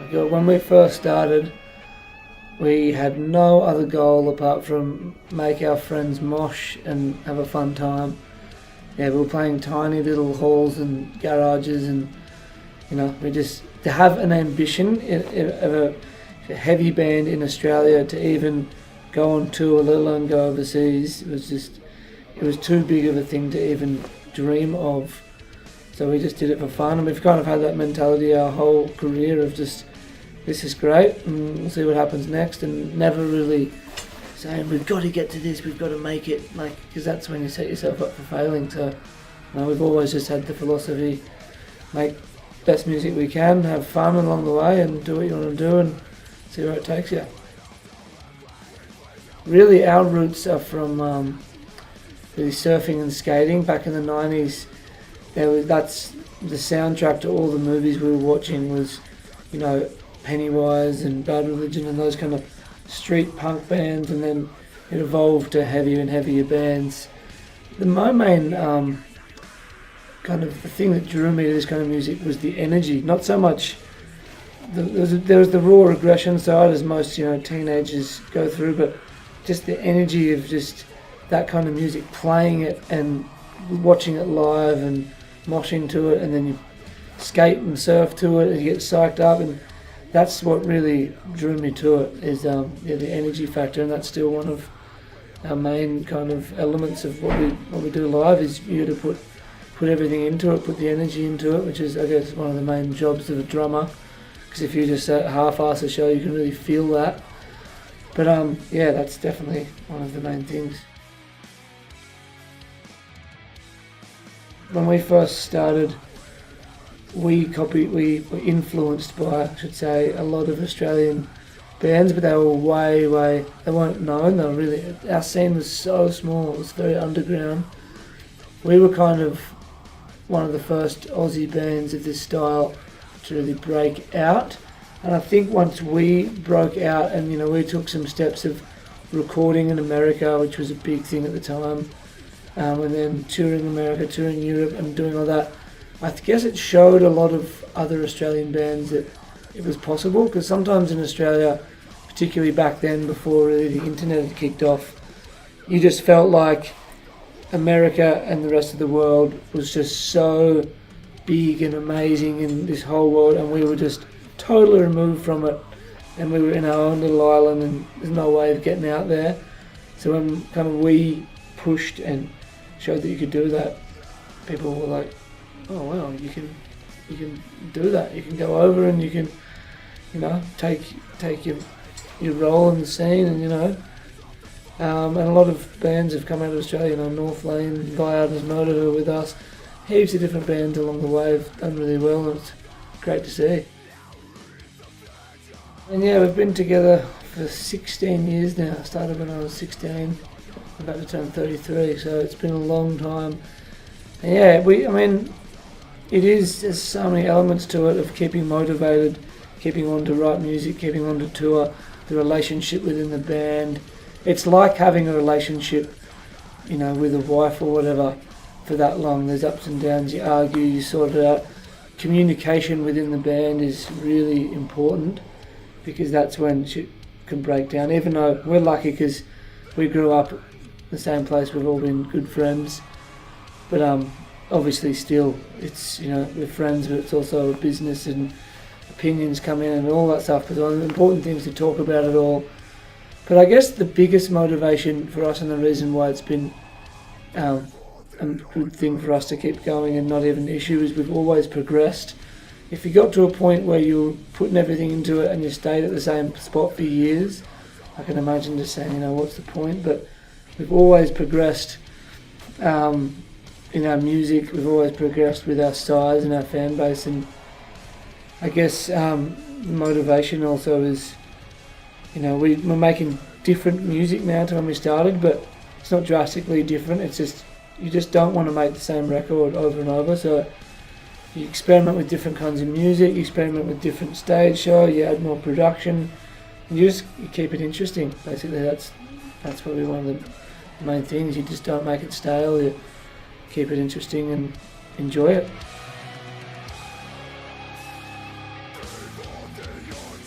When we first started, we had no other goal apart from make our friends mosh and have a fun time. Yeah, we were playing tiny little halls and garages, and we just to have an ambition of a heavy band in Australia to even go on tour, let alone go overseas. It was too big of a thing to even dream of. So we just did it for fun, and we've kind of had that mentality our whole career of just, this is great, and we'll see what happens next, and never really saying we've got to get to this, we've got to make it, because that's when you set yourself up for failing. So we've always just had the philosophy, make best music we can, have fun along the way, and do what you want to do, and see where it takes you. Really, our roots are from really surfing and skating back in the 90s. That's the soundtrack to all the movies we were watching was, Pennywise and Bad Religion and those kind of street punk bands, and then it evolved to heavier and heavier bands. My main kind of the thing that drew me to this kind of music was the energy, not so much. There was the raw aggression side, as most teenagers go through, but just the energy of just that kind of music, playing it and watching it live and moshing to it, and then you skate and surf to it and you get psyched up, and that's what really drew me to it, is the energy factor, and that's still one of our main kind of elements of what we do live, is you to put everything into it, put the energy into it, which is, I guess, one of the main jobs of a drummer, because if you just half-ass a show, you can really feel that. But that's definitely one of the main things. When we first started, we were influenced by, I should say, a lot of Australian bands, but they were they weren't known. Our scene was so small, it was very underground. We were kind of one of the first Aussie bands of this style to really break out. And I think once we broke out and, we took some steps of recording in America, which was a big thing at the time, and then touring America, touring Europe and doing all that, I guess it showed a lot of other Australian bands that it was possible, because sometimes in Australia, particularly back then before really the internet had kicked off, you just felt like America and the rest of the world was just so big and amazing in this whole world, and we were just totally removed from it, and we were in our own little island and there's no way of getting out there. So when kind of we pushed and showed that you could do that, people were like, oh wow, you can do that, you can go over and you can take your role in the scene, and and a lot of bands have come out of Australia, North Lane, Guy Adams Motor, who are with us, heaps of different bands along the way have done really well, and it's great to see. And we've been together for 16 years now. I started when I was 16, I'm about to turn 33, so it's been a long time. And there's so many elements to it of keeping motivated, keeping on to write music, keeping on to tour, the relationship within the band. It's like having a relationship, with a wife or whatever for that long. There's ups and downs, you argue, you sort it out. Communication within the band is really important, because that's when shit can break down. Even though we're lucky because we grew up in the same place, we've all been good friends, but obviously still it's we're friends, but it's also a business, and opinions come in and all that stuff. There's all the important things to talk about it all. But I guess the biggest motivation for us, and the reason why it's been a good thing for us to keep going and not even an issue, is we've always progressed. If you got to a point where you're putting everything into it and you stayed at the same spot for years, I can imagine just saying, what's the point? But we've always progressed in our music, we've always progressed with our size and our fan base, and I guess motivation also is, we're making different music now to when we started, but it's not drastically different. It's just, you just don't want to make the same record over and over, so you experiment with different kinds of music, you experiment with different stage show, you add more production, and you keep it interesting. Basically, that's probably one of the main things. You just don't make it stale, you keep it interesting and enjoy it. for the